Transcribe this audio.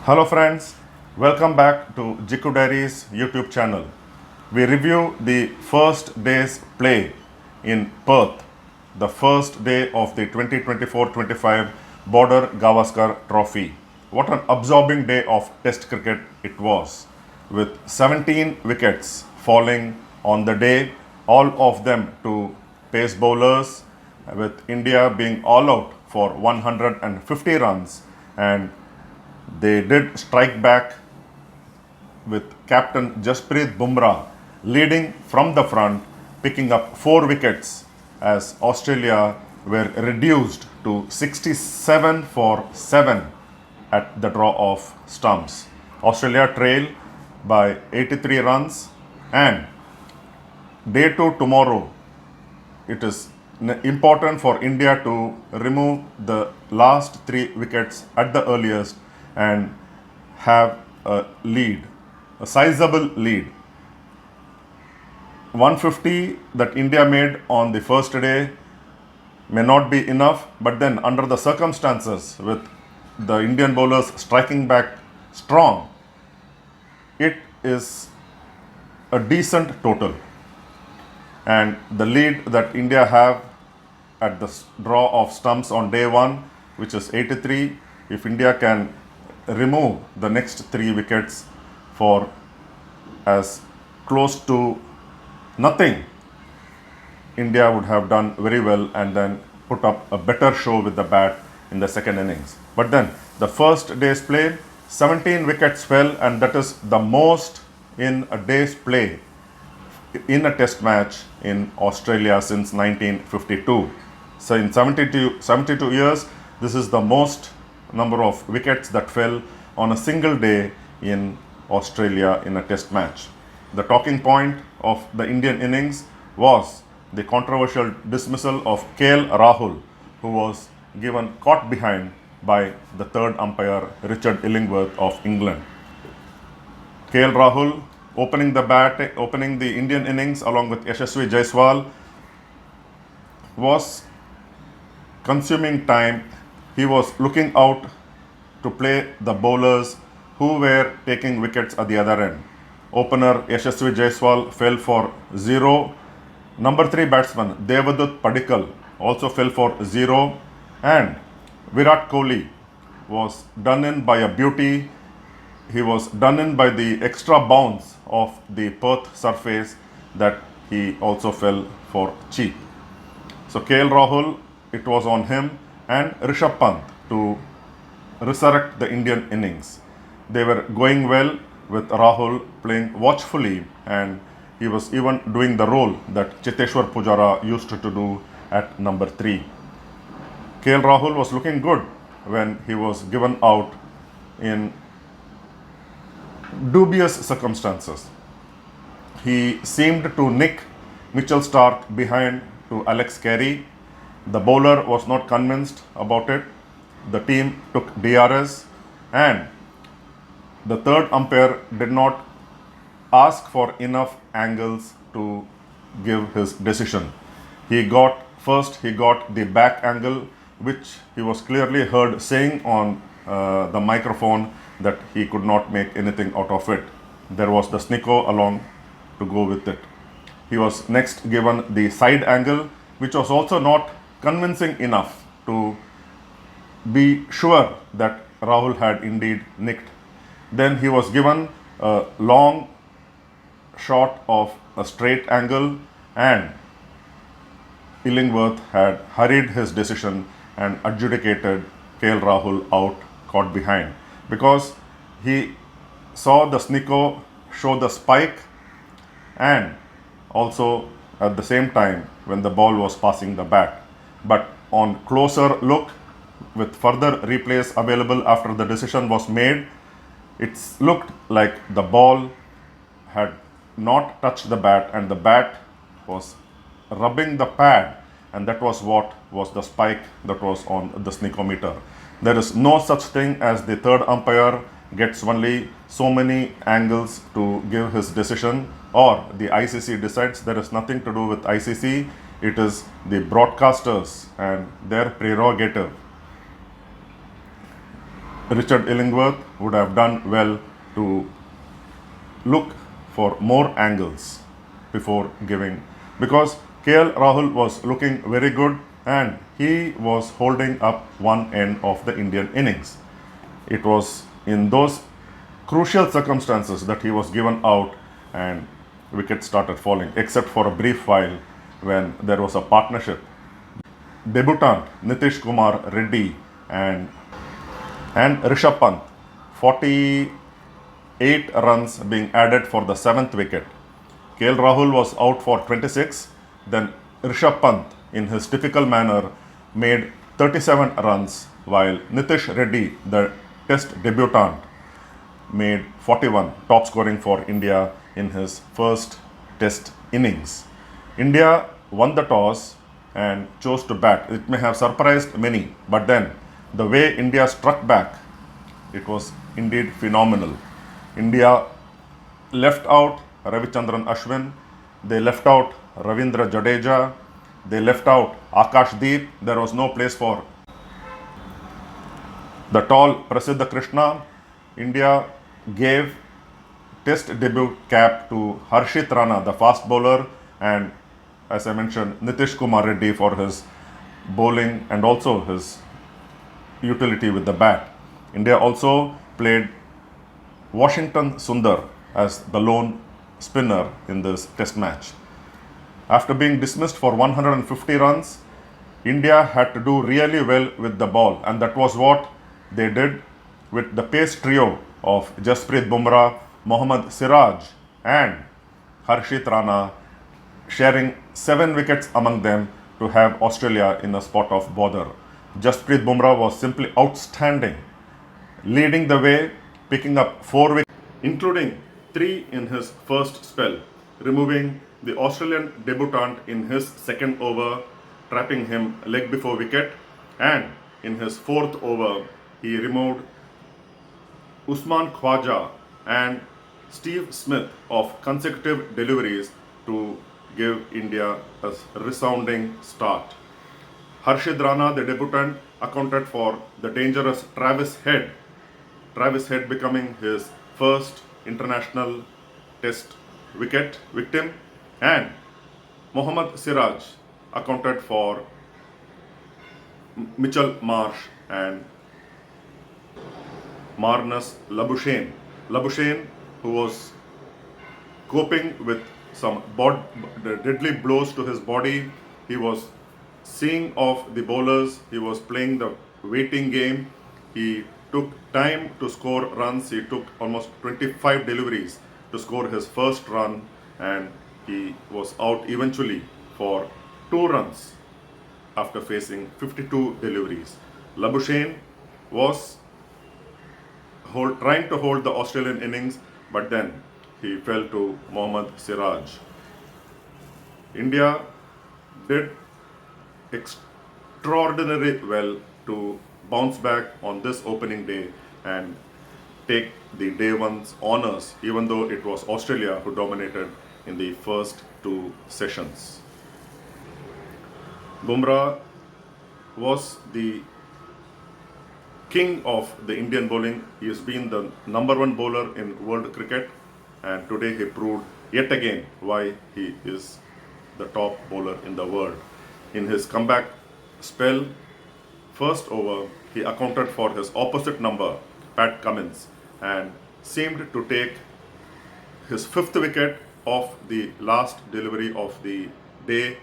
Hello friends, welcome back to Jiku Diaries YouTube channel. We review the first day's play in Perth, the first day of the 2024-25 Border-Gavaskar Trophy. What an absorbing day of Test cricket it was, with 17 wickets falling on the day, all of them to pace bowlers, with India being all out for 150 runs, and they did strike back with captain Jasprit Bumrah leading from the front, picking up 4 wickets as Australia were reduced to 67 for 7 at the draw of stumps. Australia trail by 83 runs, and day 2 tomorrow, it is important for India to remove the last 3 wickets at the earliest and have a lead, a sizable lead. 150 that India made on the first day may not be enough, but then under the circumstances, with the Indian bowlers striking back strong, it is a decent total. And the lead that India have at the draw of stumps on day 1, which is 83, if India can remove the next 3 wickets for as close to nothing, India would have done very well and then put up a better show with the bat in the second innings. But then the first day's play, 17 wickets fell, and that is the most in a day's play in a test match in Australia since 1952. So in 72 years, this is the most number of wickets that fell on a single day in Australia in a test match. The talking point of the Indian innings was the controversial dismissal of Rahul, who was given caught behind by the third umpire Richard Illingworth of England. Rahul opening the Indian innings along with Yashasvi Jaiswal was consuming time. He was looking out to play the bowlers who were taking wickets at the other end. Opener Yashasvi Jaiswal fell for 0. Number 3 batsman Devdutt Padikkal also fell for 0. And Virat Kohli was done in by a beauty. He was done in by the extra bounce of the Perth surface that he also fell for cheap. So Rahul, it was on him and Rishabh Pant to resurrect the Indian innings. They were going well with Rahul playing watchfully, and he was even doing the role that Cheteshwar Pujara used to do at number 3. Rahul was looking good when he was given out in dubious circumstances. He seemed to nick Mitchell Starc behind to Alex Carey. The bowler was not convinced about it. The team took DRS, and the third umpire did not ask for enough angles to give his decision. He got the back angle, which he was clearly heard saying on the microphone that he could not make anything out of it. There was the snicko along to go with it. He was next given the side angle, which was also not convincing enough to be sure that Rahul had indeed nicked. Then he was given a long shot of a straight angle, and Illingworth had hurried his decision and adjudicated Rahul out, caught behind, because he saw the snicko show the spike, and also at the same time when the ball was passing the bat. But on closer look, with further replays available after the decision was made, it looked like the ball had not touched the bat and the bat was rubbing the pad, and that was what was the spike that was on the snickometer. There is no such thing as the third umpire gets only so many angles to give his decision, or the ICC decides. There is nothing to do with ICC. It is the broadcasters and their prerogative. Richard Illingworth would have done well to look for more angles before giving, because KL Rahul was looking very good and he was holding up one end of the Indian innings. It was in those crucial circumstances that he was given out and wickets started falling, except for a brief while when there was a partnership. Debutant Nitish, Kumar, Reddy and Rishabh Pant, 48 runs being added for the 7th wicket. KL Rahul was out for 26. Then Rishabh Pant, in his typical manner, made 37 runs, while Nitish Reddy, the Test debutant, made 41, top scoring for India in his first Test innings. India won the toss and chose to bat. It may have surprised many, but then the way India struck back, it was indeed phenomenal. India left out Ravichandran Ashwin, they left out Ravindra Jadeja, they left out Akash Deep. There was no place for the tall Prasiddha Krishna. India gave Test debut cap to Harshit Rana, the fast bowler, and as I mentioned, Nitish Kumar Reddy for his bowling and also his utility with the bat. India also played Washington Sundar as the lone spinner in this Test match. After being dismissed for 150 runs, India had to do really well with the ball, and that was what they did with the pace trio of Jasprit Bumrah, Mohammad Siraj and Harshit Rana sharing 7 wickets among them to have Australia in a spot of bother. Jasprit Bumrah was simply outstanding, leading the way, picking up 4 wickets, including 3 in his first spell, removing the Australian debutant in his second over, trapping him leg before wicket, and in his fourth over, he removed Usman Khwaja and Steve Smith of consecutive deliveries to give India a resounding start. Harshit Rana, the debutant, accounted for the dangerous Travis Head becoming his first international Test wicket victim, and Mohammad Siraj accounted for Mitchell Marsh and Marnus Labuschagne. Labuschagne, who was coping with some deadly blows to his body, he was seeing off the bowlers, he was playing the waiting game, he took time to score runs, he took almost 25 deliveries to score his first run, and he was out eventually for 2 runs after facing 52 deliveries. Labuschagne was trying to hold the Australian innings, but then he fell to Mohammad Siraj. India did extraordinarily well to bounce back on this opening day and take the day one's honours, even though it was Australia who dominated in the first 2 sessions. Bumrah was the king of the Indian bowling. He has been the number 1 bowler in world cricket, and today he proved yet again why he is the top bowler in the world. In his comeback spell, first over, he accounted for his opposite number, Pat Cummins, and seemed to take his 5th wicket off the last delivery of the day